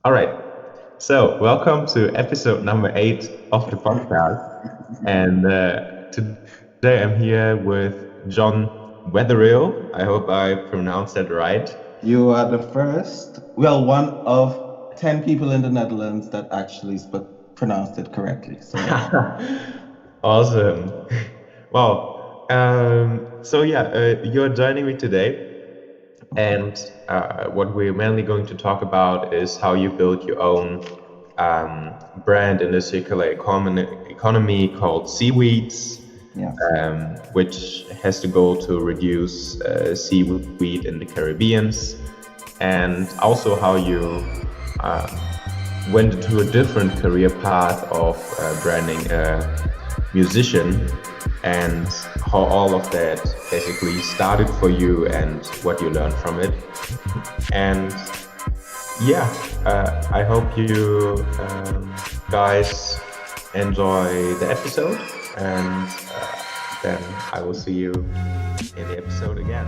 All right. So, welcome to episode number 8 of the podcast. And today I'm here with John Wetherill. I hope I pronounced that right. You are the first, one of 10 people in the Netherlands that actually pronounced it correctly. So, yeah. Awesome. Well, you're joining me today. And what we're mainly going to talk about is how you build your own brand in the circular economy called Seaweeds, Yes. which has the goal to reduce seaweed in the Caribbeans, and also how you uh, went into a different career path of branding a musician, and how all of that basically started for you and what you learned from it. And yeah, I hope you guys enjoy the episode, and then I will see you in the episode again.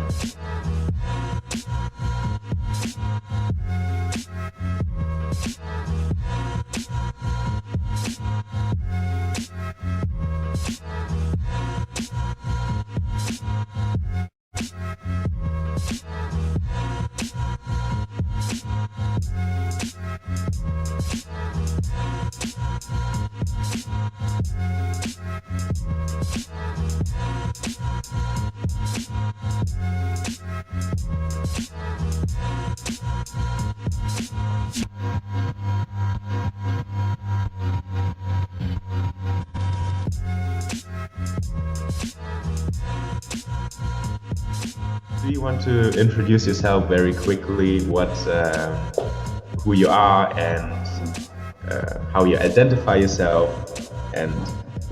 Do you want to introduce yourself very quickly? Who you are, and how you identify yourself, and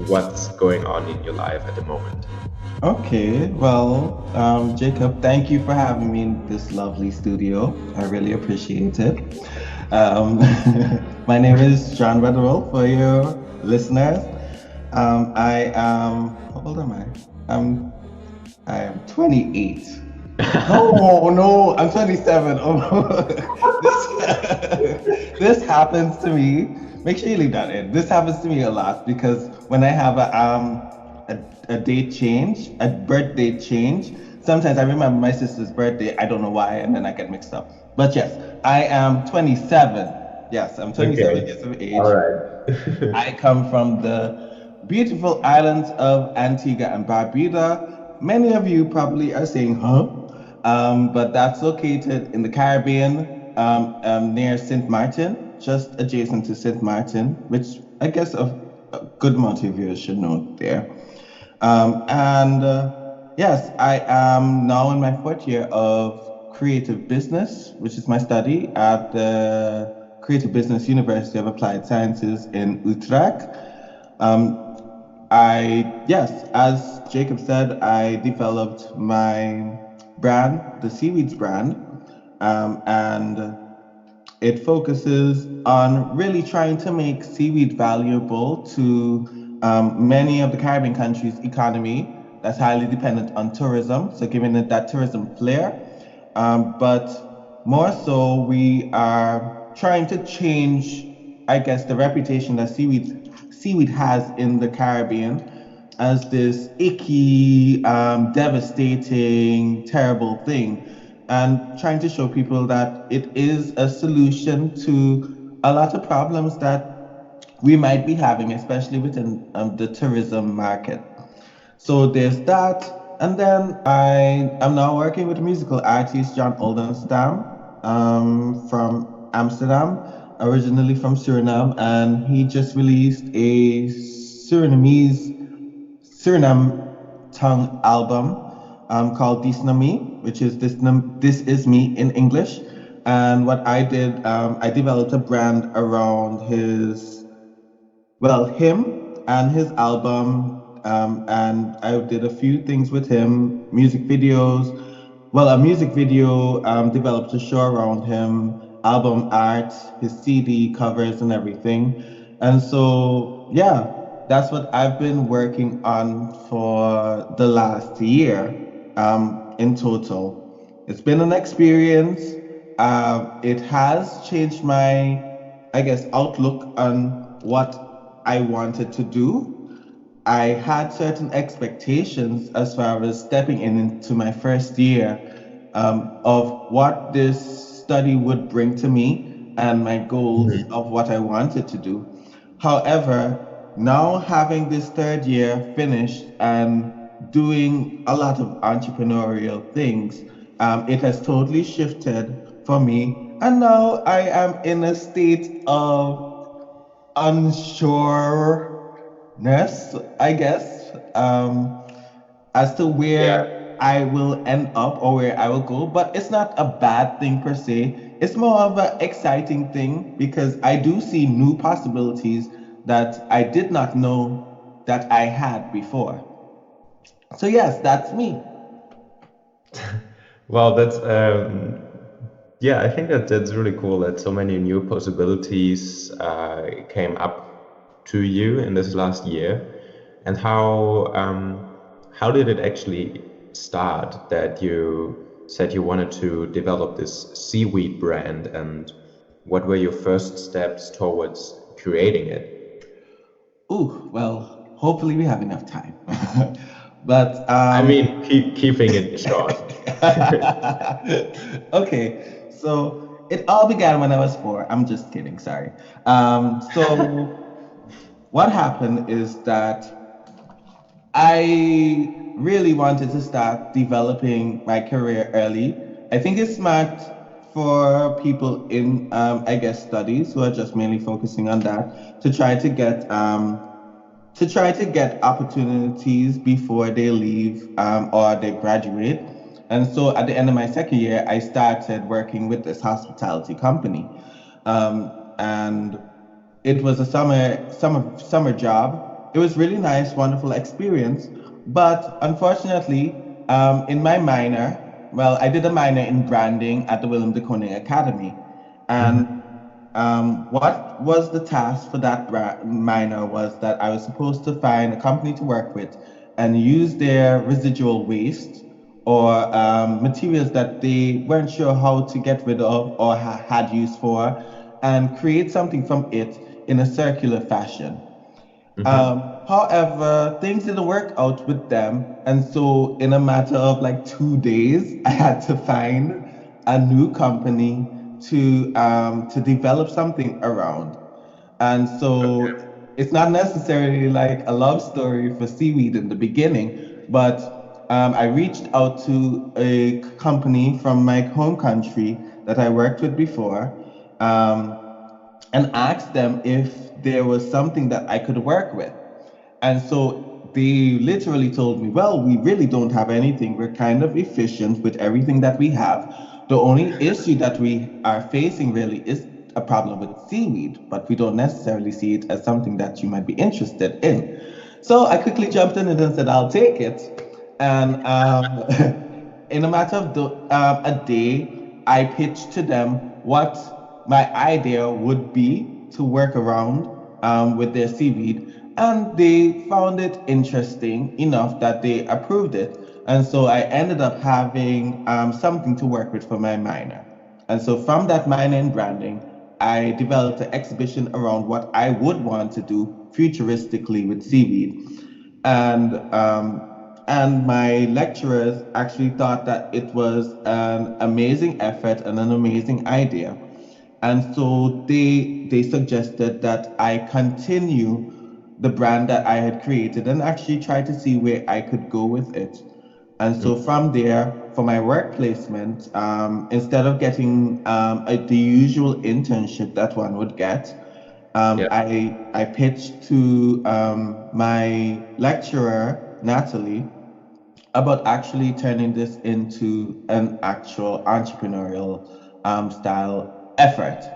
what's going on in your life at the moment? Okay, Jacob, thank you for having me in this lovely studio. I really appreciate it. Um, my name is John Wetherill for your listeners. How old am I? Um, I am 28. No, no, I'm 27. Oh, this happens to me. Make sure you leave that in. This happens to me a lot because when I have a date change, a birth date change, sometimes I remember my sister's birthday. I don't know why, and then I get mixed up. But yes, I am 27. Yes, I'm 27 Okay. years of All age. right. I come from the beautiful islands of Antigua and Barbuda. Many of you probably are saying, huh? But that's located in the Caribbean near St. Martin, just adjacent to St. Martin, which I guess a good amount of you should know there. And yes, I am now in my fourth year of creative business, which is my study at the Creative Business University of Applied Sciences in Utrecht. Um, yes, as Jacob said, I developed my brand, the Seaweeds brand, and it focuses on really trying to make seaweed valuable to many of the Caribbean countries' economy that's highly dependent on tourism, so giving it that tourism flair. But more so, we are trying to change, I guess, the reputation that seaweed has in the Caribbean as this icky, devastating, terrible thing, and trying to show people that it is a solution to a lot of problems that we might be having, especially within the tourism market. So there's that. And then I am now working with a musical artist, John Oldenstam, from Amsterdam, originally from Suriname. And he just released a Suriname tongue album called This Na Me, which is This Is Me in English. And what I did, I developed a brand around him and his album, and I did a few things with him, music videos. Well, a music video, developed a show around him, album art, his CD covers, and everything. And so, yeah, that's what I've been working on for the last year, in total. It's been an experience. It has changed my I guess, outlook on what I wanted to do. I had certain expectations as far as stepping into my first year, of what this study would bring to me and my goals Mhm. of what I wanted to do. However, now having this third year finished and doing a lot of entrepreneurial things, it has totally shifted for me. And now I am in a state of unsureness, I guess, as to Yeah. where I will end up or where I will go. But it's not a bad thing per se. It's more of an exciting thing because I do see new possibilities that I did not know that I had before. So yes, that's me. Well, yeah, I think that that's really cool that so many new possibilities came up to you in this last year. And how did it actually start that you said you wanted to develop this seaweed brand, and what were your first steps towards creating it? Ooh, well, hopefully we have enough time. But I mean, keeping it short. okay, so it all began when I was 4. I'm just kidding, sorry. So what happened is that I really wanted to start developing my career early. I think it's smart for people in, I guess, studies who are just mainly focusing on that to try to get opportunities before they leave, or they graduate. And so at the end of my second year, I started working with this hospitality company. And it was a summer job. It was really nice, wonderful experience. But unfortunately, in my minor, well, I did a minor in branding at the Willem de Kooning Academy. And Mhm. what was the task for that minor was that I was supposed to find a company to work with and use their residual waste or materials that they weren't sure how to get rid of or had use for, and create something from it in a circular fashion. Mhm. However, things didn't work out with them, and so in a matter of like 2 days, I had to find a new company to develop something around. And so it's not necessarily like a love story for seaweed in the beginning, but I reached out to a company from my home country that I worked with before, um, and asked them if there was something that I could work with. And so they literally told me, well, we really don't have anything. We're kind of efficient with everything that we have. The only issue that we are facing really is a problem with seaweed, but we don't necessarily see it as something that you might be interested in. So I quickly jumped in and said, I'll take it. And in a matter of a day, I pitched to them what my idea would be to work around, with their seaweed, and they found it interesting enough that they approved it. And so I ended up having, something to work with for my minor. And so from that minor in branding, I developed an exhibition around what I would want to do futuristically with seaweed. And my lecturers actually thought that it was an amazing effort and an amazing idea. And so they suggested that I continue the brand that I had created and actually try to see where I could go with it. And so Mhm. from there, for my work placement, instead of getting, the usual internship that one would get, Yeah. I pitched to, my lecturer, Natalie, about actually turning this into an actual entrepreneurial, style effort.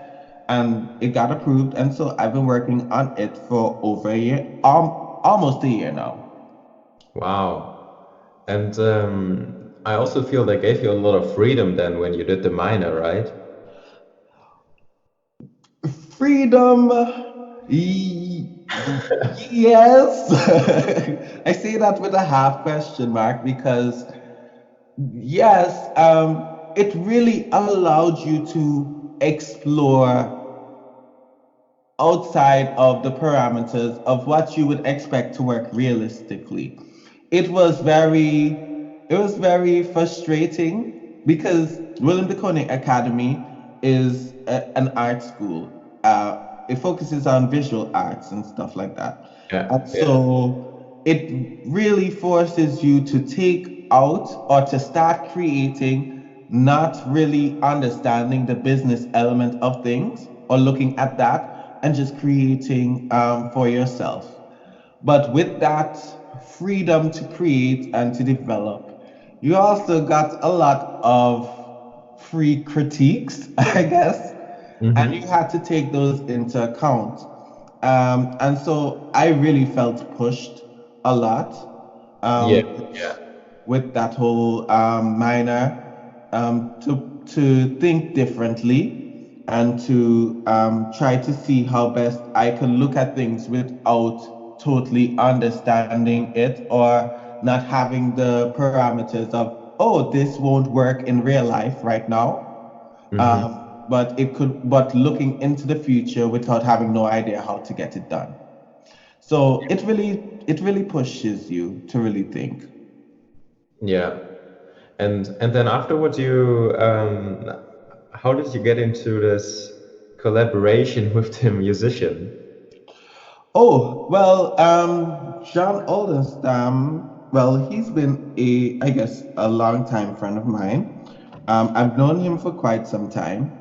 And it got approved. And so I've been working on it for over a year, almost a year now. Wow. And I also feel they gave you a lot of freedom then when you did the minor, right? Freedom. Yes. I say that with a half question mark because, yes, it really allowed you to explore outside of the parameters of what you would expect to work realistically. It was very frustrating because William de Koning Academy is an art school. It focuses on visual arts and stuff like that. Yeah. And so it really forces you to take out or to start creating, not really understanding the business element of things or looking at that and just creating for yourself. But with that freedom to create and to develop, you also got a lot of free critiques, I guess, and you Mm-hmm. had to take those into account. And so I really felt pushed a lot Yeah. with Yeah. that whole minor to think differently and to try to see how best I can look at things without totally understanding it or not having the parameters of, oh, this won't work in real life right now. Mm-hmm. But it could, but looking into the future without having no idea how to get it done. So it really pushes you to really think. Yeah. And then afterwards, you how did you get into this collaboration with the musician? Oh, well, John Oldenstam, well, he's been I guess, a long time friend of mine. I've known him for quite some time.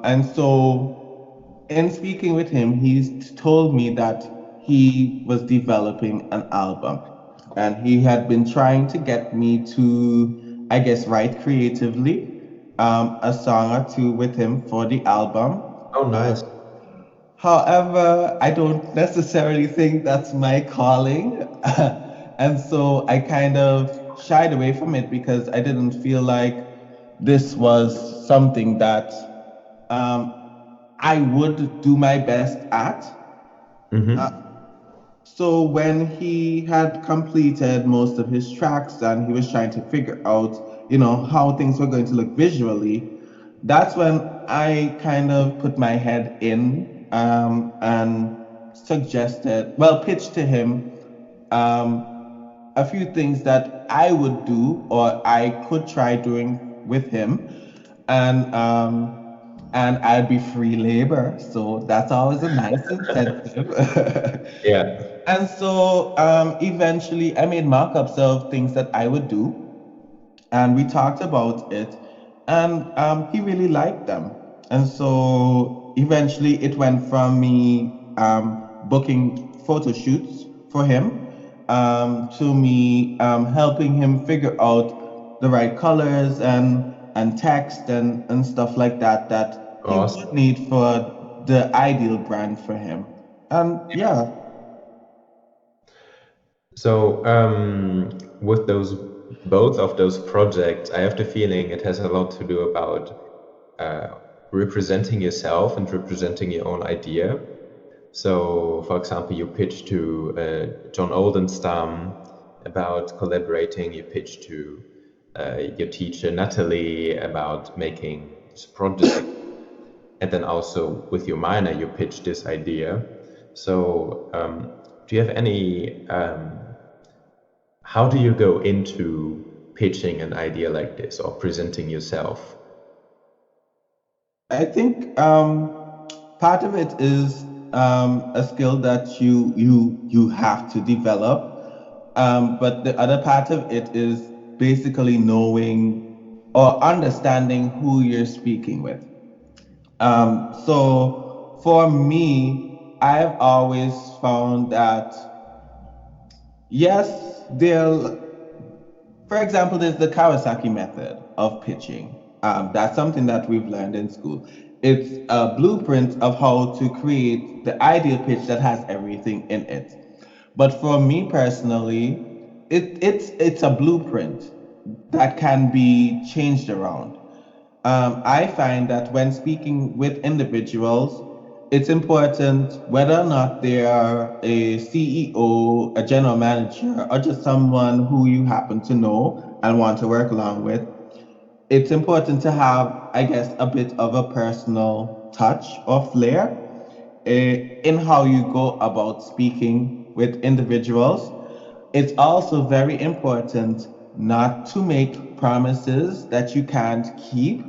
And so in speaking with him, he's told me that he was developing an album and he had been trying to get me to, I guess, write creatively a song or two with him for the album. Oh, nice. However, I don't necessarily think that's my calling. And so I kind of shied away from it because I didn't feel like this was something that um, I would do my best at. Uh, Mm-hmm. so when he had completed most of his tracks and he was trying to figure out, how things were going to look visually, that's when I kind of put my head in and pitched to him um, a few things that I would do or I could try doing with him, and I'd be free labor, so that's always a nice incentive. Yeah. And so eventually I made mock-ups of things that I would do, and we talked about it, and he really liked them. And so eventually it went from me booking photo shoots for him to me helping him figure out the right colors and text and stuff like that that he Awesome. would need for the ideal brand for him. And yeah. So, with those both of those projects, I have the feeling it has a lot to do about uh, representing yourself and representing your own idea. So, for example, you pitch to John Oldenstam about collaborating. You pitch to your teacher Natalie about making this project, and then also with your minor, you pitch this idea. So, do you have any? How do you go into pitching an idea like this or presenting yourself? I think part of it is a skill that you have to develop. But the other part of it is basically knowing or understanding who you're speaking with. So for me, I've always found that yes, for example, there's the Kawasaki method of pitching. That's something that we've learned in school. It's a blueprint of how to create the ideal pitch that has everything in it. But for me personally, it's a blueprint that can be changed around. I find that when speaking with individuals, it's important whether or not they are a CEO, a general manager, or just someone who you happen to know and want to work along with. It's important to have, I guess, a bit of a personal touch or flair in how you go about speaking with individuals. It's also very important not to make promises that you can't keep,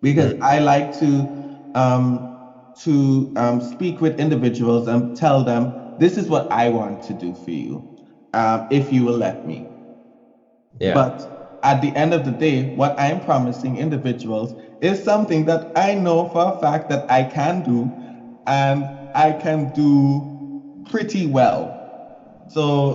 because Mm. I like to speak with individuals and tell them this is what I want to do for you, if you will let me. Yeah. But at the end of the day, what I'm promising individuals is something that I know for a fact that I can do, and I can do pretty well. So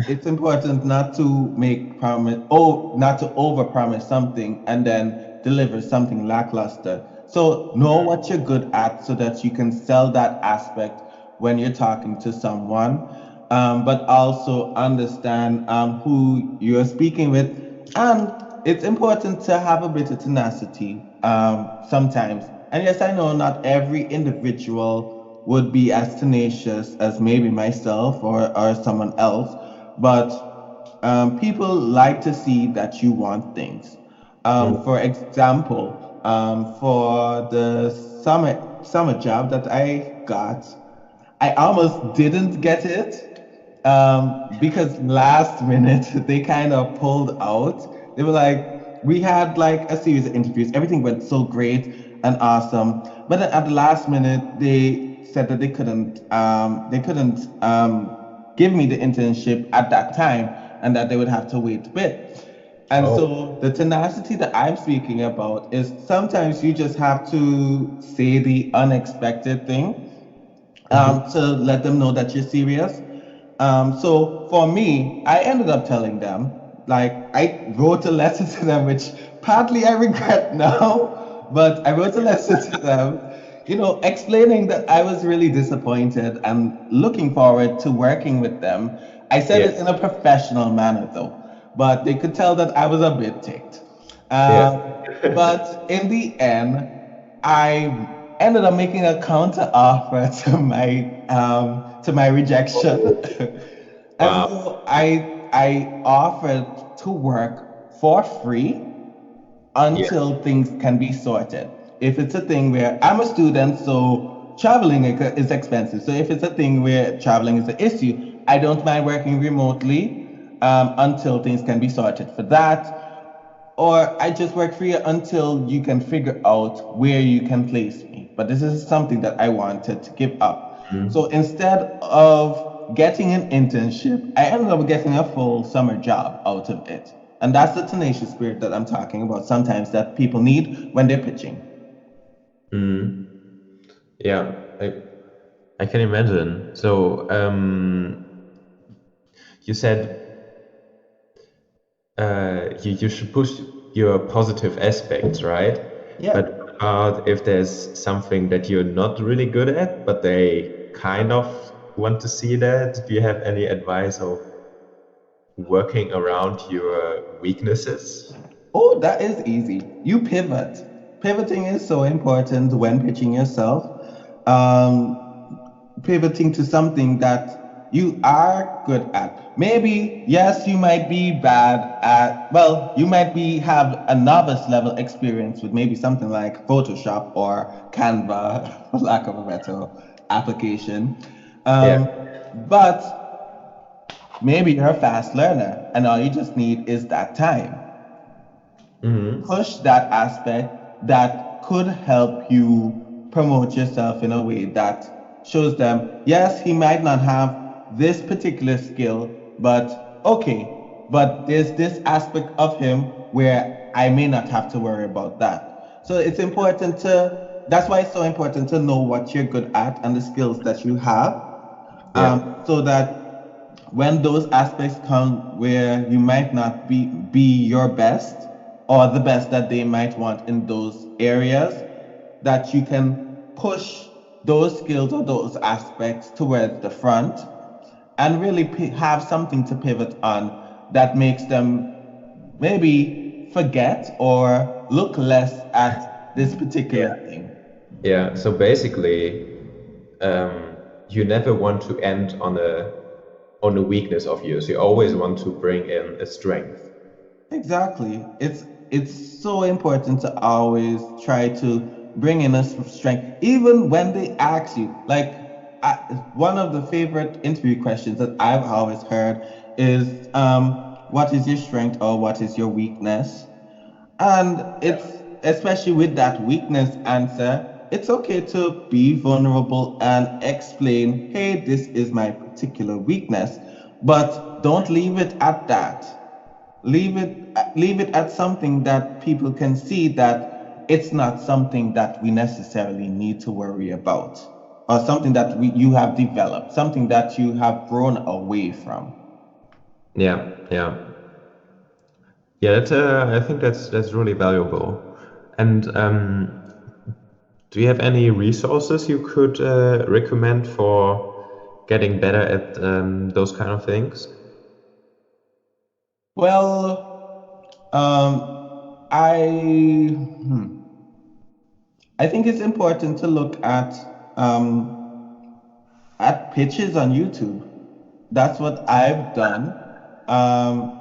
it's important not to make promise, oh, not to overpromise something and then deliver something lackluster. So know what you're good at so that you can sell that aspect when you're talking to someone, but also understand who you're speaking with. And it's important to have a bit of tenacity sometimes. And yes, I know not every individual would be as tenacious as maybe myself or someone else, but people like to see that you want things. Mm. For example, for the summer job that I got, I almost didn't get it, because last minute they kind of pulled out. They were like, we had like a series of interviews, everything went so great and awesome, but then at the last minute they said that they couldn't give me the internship at that time, and that they would have to wait a bit. And Oh. so the tenacity that I'm speaking about is sometimes you just have to say the unexpected thing, Mhm. to let them know that you're serious. So for me, I ended up telling them, like, I wrote a letter to them, which partly I regret now, but I wrote a letter to them, explaining that I was really disappointed and looking forward to working with them. I said Yeah. it in a professional manner, though, but they could tell that I was a bit ticked. Yeah. But in the end, I ended up making a counter offer to my rejection. Oh, And wow. so I offered to work for free Yeah. until things can be sorted. If it's a thing where I'm a student, so traveling is expensive. So if it's a thing where traveling is an issue, I don't mind working remotely, until things can be sorted for that. Or I just work for you until you can figure out where you can place me. But this is something that I wanted to give up. So Mm. instead of getting an internship, I ended up getting a full summer job out of it. And that's the tenacious spirit that I'm talking about sometimes that people need when they're pitching. Mm. Yeah. I can imagine. So, you said you should push your positive aspects, right? Yeah. But what about if there's something that you're not really good at, but they kind of want to see that? Do you have any advice of working around your weaknesses? Oh, that is easy. You pivot. Pivoting is so important when pitching yourself. Um, Pivoting to something that you are good at. Maybe, yes, you might be bad at, well, you might be have a novice level experience with maybe something like Photoshop or Canva, for lack of a better application. Yeah. But maybe you're a fast learner and all you just need is that time. Hmm. Push that aspect that could help you promote yourself in a way that shows them, yes, he might not have this particular skill, but okay, but there's this aspect of him where I may not have to worry about that. So that's why it's so important to know what you're good at and the skills that you have, Yeah. so that when those aspects come where you might not be your best or the best that they might want in those areas, that you can push those skills or those aspects towards the front and really have something to pivot on that makes them maybe forget or look less at this particular Yeah. thing. Yeah. So basically, um, you never want to end on a weakness of yours. You always want to bring in a strength. Exactly. It's so important to always try to bring in a strength, even when they ask you. Like, I, one of the favorite interview questions that I've always heard is, what is your strength or what is your weakness? And it's especially with that weakness answer, it's okay to be vulnerable and explain, hey, this is my particular weakness, but don't leave it at that. Leave it at something that people can see that it's not something that we necessarily need to worry about, or something that you have developed, something that you have grown away from. Yeah, yeah, yeah. I think that's really valuable. And do you have any resources you could recommend for getting better at those kind of things? Well, I I think it's important to look at pitches on YouTube. That's what I've done. Um,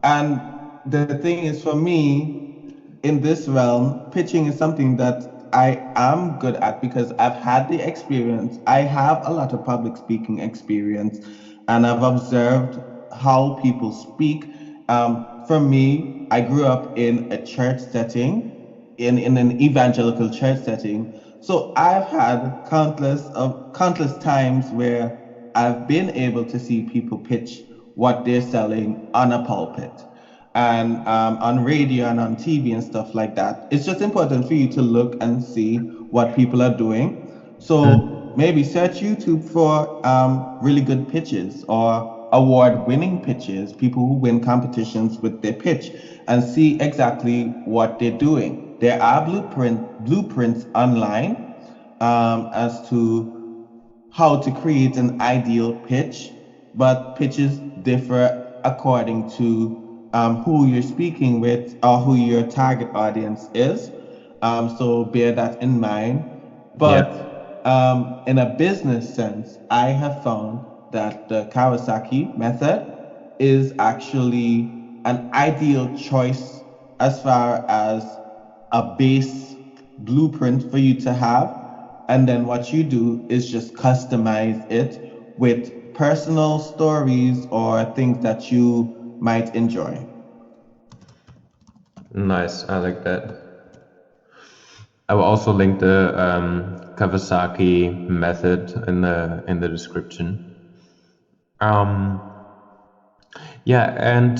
and the thing is, for me, in this realm, pitching is something that I am good at because I've had the experience. I have a lot of public speaking experience, and I've observed how people speak. For me, I grew up in a church setting, in an evangelical church setting. So I've had countless times where I've been able to see people pitch what they're selling on a pulpit and on radio and on TV and stuff like that. It's just important for you to look and see what people are doing. So maybe search YouTube for really good pitches or award-winning pitches, people who win competitions with their pitch, and see exactly what they're doing. There are blueprints online as to how to create an ideal pitch, but pitches differ according to who you're speaking with or who your target audience is. So bear that in mind. Yeah. But in a business sense, I have found that the Kawasaki method is actually an ideal choice as far as a base blueprint for you to have. And then what you do is just customize it with personal stories or things that you might enjoy. Nice. I like that. I will also link the Kawasaki method in the description. Um, yeah, and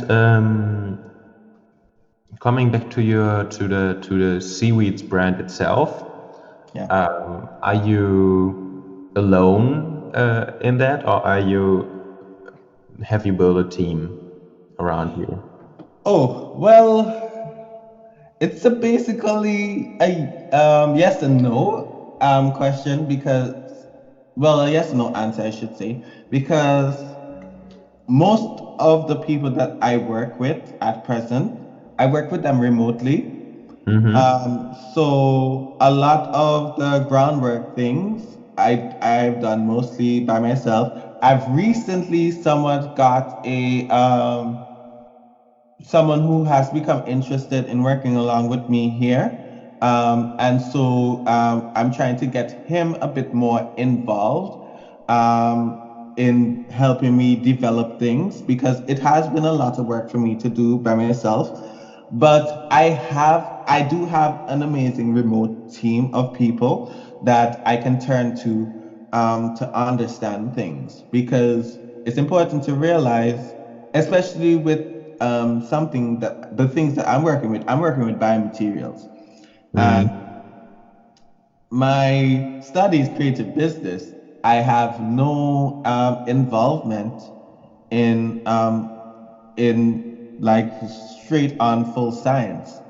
coming back to your to the seaweeds brand itself, Yeah. are you alone in that, or have you built a team around you? Oh, well, it's a basically a yes and no question because, well, a yes and no answer, I should say, because most of the people that I work with at present, I work with them remotely. So a lot of the groundwork things I've done mostly by myself. I've recently somewhat got a someone who has become interested in working along with me here. And so I'm trying to get him a bit more involved in helping me develop things because it has been a lot of work for me to do by myself. But I do have an amazing remote team of people that I can turn to understand things because it's important to realize, especially with something that the things that I'm working with biomaterials. And my study is creative business. I have no involvement in like straight on full science.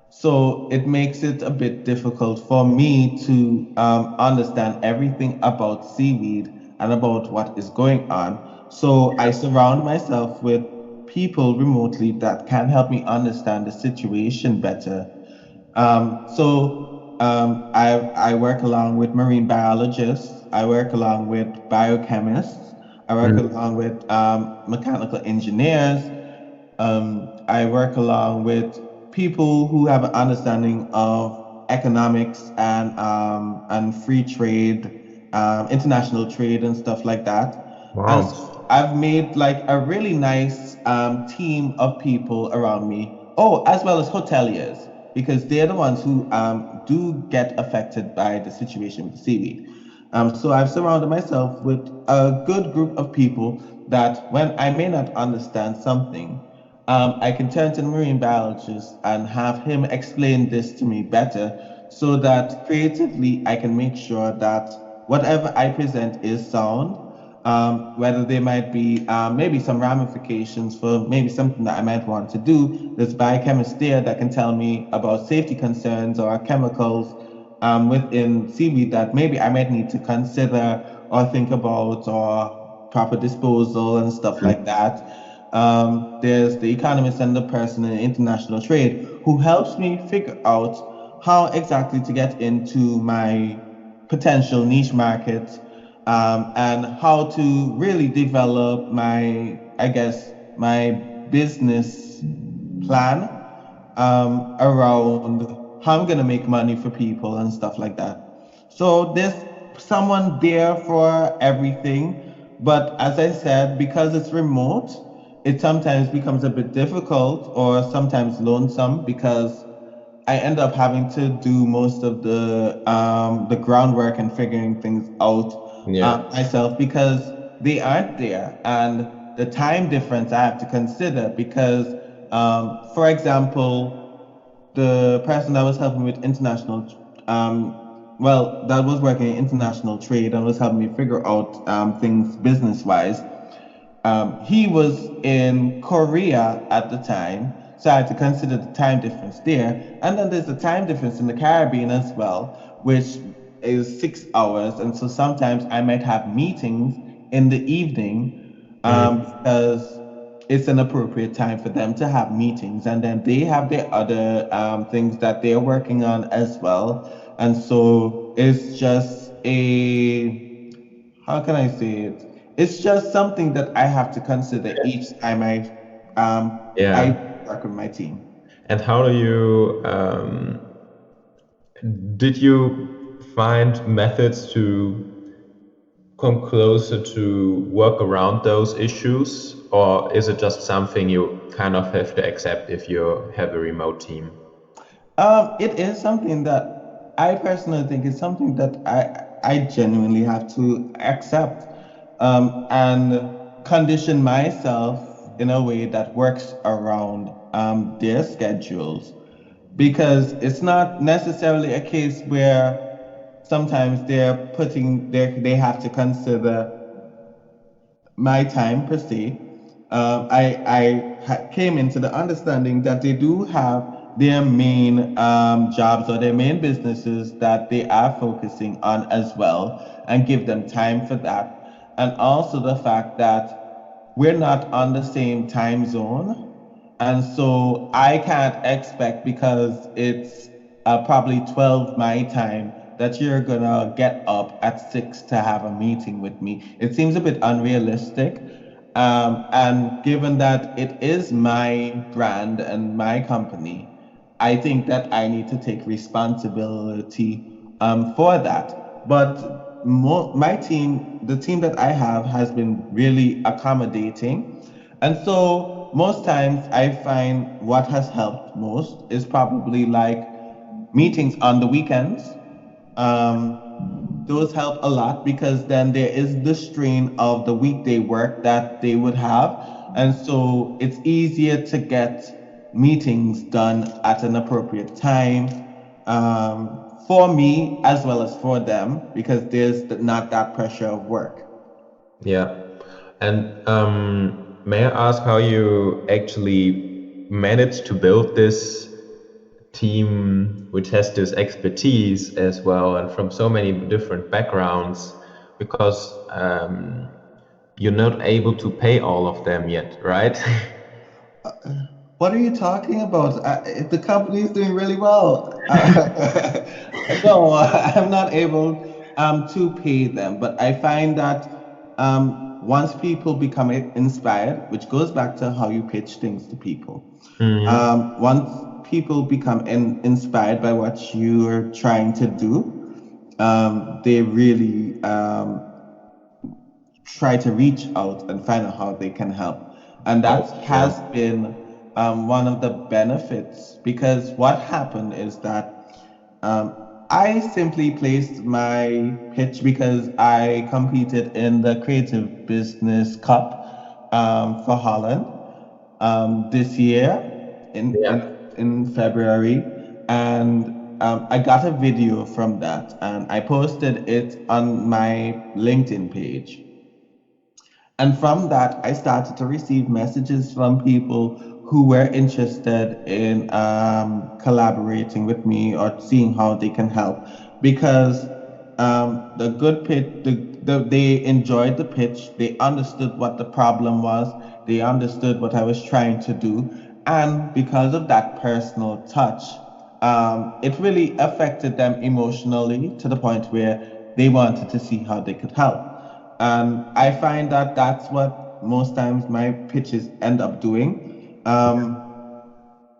So it makes it a bit difficult for me to understand everything about seaweed and about what is going on. So I surround myself with people remotely that can help me understand the situation better. I work along with marine biologists. I work along with biochemists. I work along with mechanical engineers. I work along with people who have an understanding of economics and free trade, international trade and stuff like that. And Wow. so I've made like a really nice team of people around me. Oh, as well as hoteliers, because they're the ones who do get affected by the situation with the seaweed. So I've surrounded myself with a good group of people that when I may not understand something, I can turn to the marine biologist and have him explain this to me better so that creatively I can make sure that whatever I present is sound. Whether there might be maybe some ramifications for maybe something that I might want to do. There's biochemists there that can tell me about safety concerns or chemicals within seaweed that maybe I might need to consider or think about or proper disposal and stuff like that. There's the economist and the person in international trade who helps me figure out how exactly to get into my potential niche market and how to really develop my, I guess, my business plan around how I'm gonna make money for people and stuff like that. So there's someone there for everything, but as I said, because it's remote, it sometimes becomes a bit difficult or sometimes lonesome because I end up having to do most of the groundwork and figuring things out Yeah. myself because they aren't there, and the time difference I have to consider because, for example, the person that was helping with international, um, well, that was working in international trade and was helping me figure out things business wise. He was in Korea at the time, so I had to consider the time difference there. And then there's the time difference in the Caribbean as well, which is 6 hours. And so sometimes I might have meetings in the evening Mm. because it's an appropriate time for them to have meetings. And then they have their other things that they're working on as well. And so it's just how can I say it? It's just something that I have to consider each time I Yeah. work with my team. And how do you did you find methods to come closer to work around those issues, or is it just something you kind of have to accept if you have a remote team? It is something that I personally think is something that I genuinely have to accept and condition myself in a way that works around their schedules because it's not necessarily a case where sometimes they have to consider my time per se. I came into the understanding that they do have their main jobs or their main businesses that they are focusing on as well, and give them time for that. And also the fact that we're not on the same time zone. And so I can't expect because it's probably 12 my time that you're gonna get up at 6 to have a meeting with me. It seems a bit unrealistic. And given that it is my brand and my company, I think that I need to take responsibility for that. But my team, the team that I have, has been really accommodating. And so most times I find what has helped most is probably like meetings on the weekends. Um, those help a lot because then there is the strain of the weekday work that they would have. And so it's easier to get meetings done at an appropriate time for me as well as for them because there's not that pressure of work. Yeah. And may I ask how you actually managed to build this team which has this expertise as well and from so many different backgrounds? Because you're not able to pay all of them yet, right? What are you talking about? The company is doing really well. No, I'm not able to pay them, but I find that once people become inspired, which goes back to how you pitch things to people, Mm. once people become inspired by what you're trying to do, they really try to reach out and find out how they can help. And that Oh, yeah. has been one of the benefits, because what happened is that I simply placed my pitch because I competed in the Creative Business Cup for Holland this year in, Yeah. in in February, and I got a video from that, and I posted it on my LinkedIn page. And from that, I started to receive messages from people who were interested in collaborating with me or seeing how they can help. Because the good pitch, they enjoyed the pitch, they understood what the problem was, they understood what I was trying to do. And because of that personal touch, it really affected them emotionally to the point where they wanted to see how they could help. And I find that that's what most times my pitches end up doing. Um,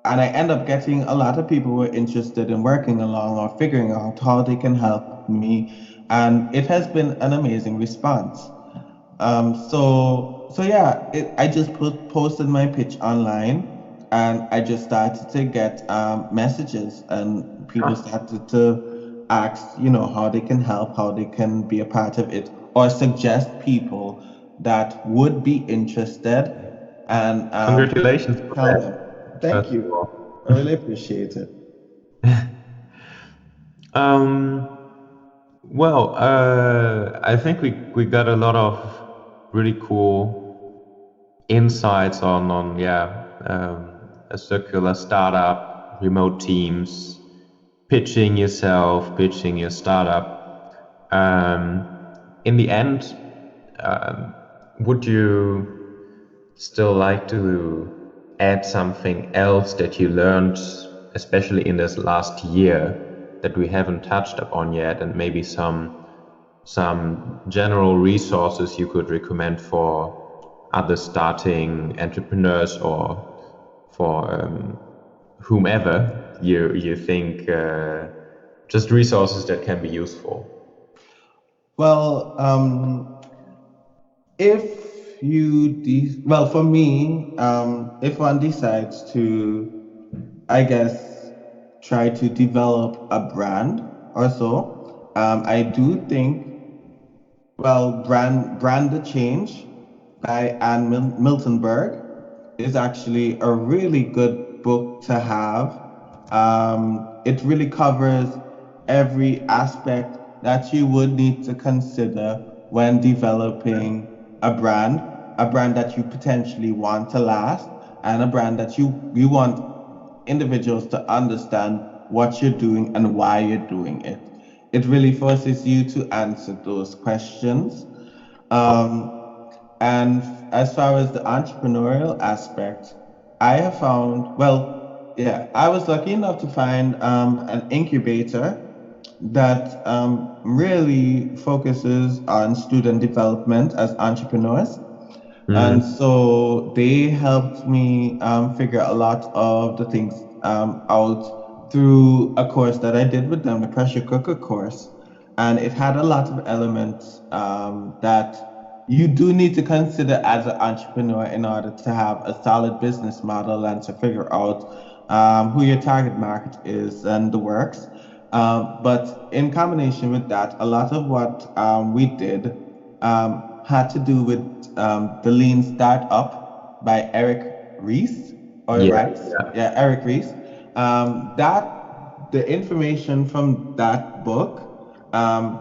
and I end up getting a lot of people who are interested in working along or figuring out how they can help me. And it has been an amazing response. So yeah, I just posted my pitch online, and I just started to get messages, and people Ah, started to ask, how they can help, how they can be a part of it, or suggest people that would be interested, and congratulations for tell them. that, Thank first of you. all. I really appreciate it. Um, well, I think we got a lot of really cool insights on a circular startup, remote teams, pitching yourself, pitching your startup. In the end, would you still like to add something else that you learned, especially in this last year, that we haven't touched upon yet, and maybe some general resources you could recommend for other starting entrepreneurs or for whomever you think just resources that can be useful. Well, if well, for me, if one decides to, I guess, try to develop a brand or so, I do think, well, Brand the Change by Anne Miltonberg is actually a really good book to have. It really covers every aspect that you would need to consider when developing a brand that you potentially want to last, and a brand that you want individuals to understand what you're doing and why you're doing it. It really forces you to answer those questions. Um, and as far as the entrepreneurial aspect, I have found, well, yeah, I was lucky enough to find an incubator that really focuses on student development as entrepreneurs. And Mm. so they helped me figure a lot of the things out through a course that I did with them, the pressure cooker course. And it had a lot of elements that you do need to consider as an entrepreneur in order to have a solid business model and to figure out who your target market is and the works. But in combination with that, a lot of what we did had to do with The Lean Startup by Eric Ries or Yeah, Rice. Yeah, Eric Ries. That the information from that book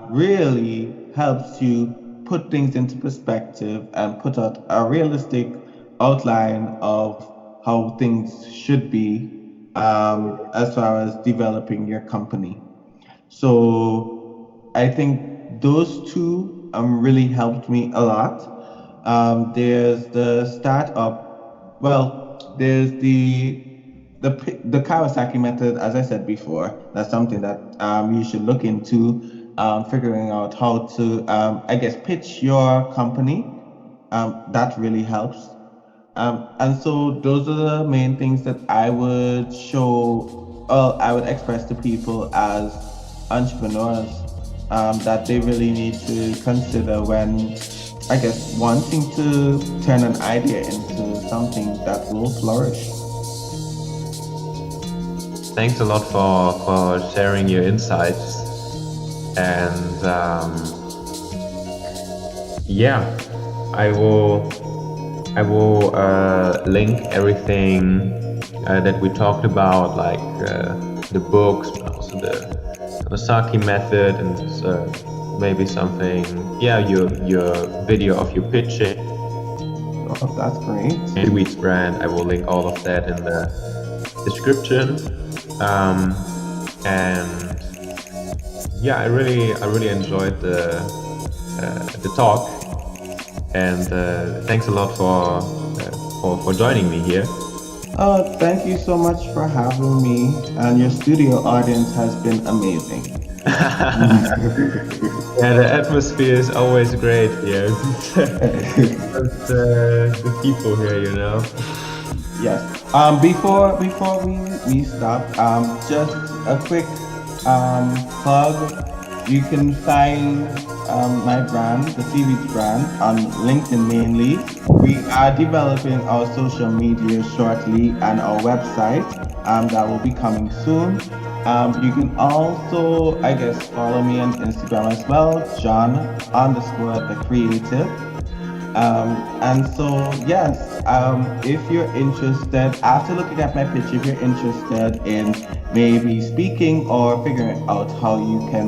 really helps you put things into perspective and put out a realistic outline of how things should be as far as developing your company. So I think those two really helped me a lot. There's the startup. Well, there's the Kawasaki method, as I said before. That's something that you should look into, figuring out how to, I guess, pitch your company. That really helps. And so those are the main things that I would show, I would express to people as entrepreneurs, that they really need to consider when, I guess, wanting to turn an idea into something that will flourish. Thanks a lot for sharing your insights. And yeah, I will link everything that we talked about, like the books, but also the Kawasaki method, and maybe something. Yeah, your video of your pitching, Oh, that's great. Seaweeds brand. I will link all of that in the description. And yeah, I really enjoyed the talk, and thanks a lot for joining me here. Thank you so much for having me, and your studio audience has been amazing. Yeah, the atmosphere is always great here. Just, the people here, you know. Yes. Before we stop, just a quick plug. You can find my brand, the Seaweeds brand, on LinkedIn mainly. We are developing our social media shortly and our website that will be coming soon. You can also, I guess, follow me on Instagram as well, John_the creative. And so, yes, if you're interested, after looking at my pitch, if you're interested in maybe speaking or figuring out how you can,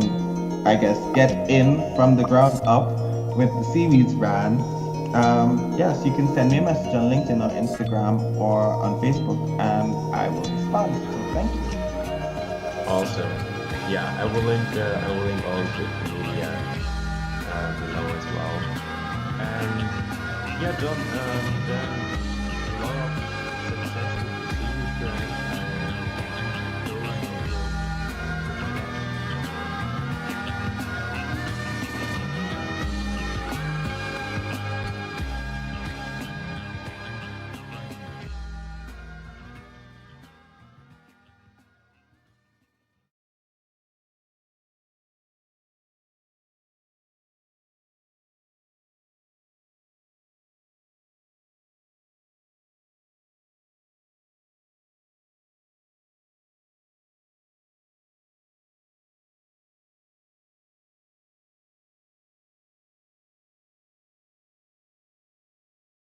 I guess, get in from the ground up with the Seaweeds brand, yes, you can send me a message on LinkedIn or Instagram or on Facebook, and I will respond. So thank you. Awesome. Yeah, I will link all of the media below as well. And yeah, John, then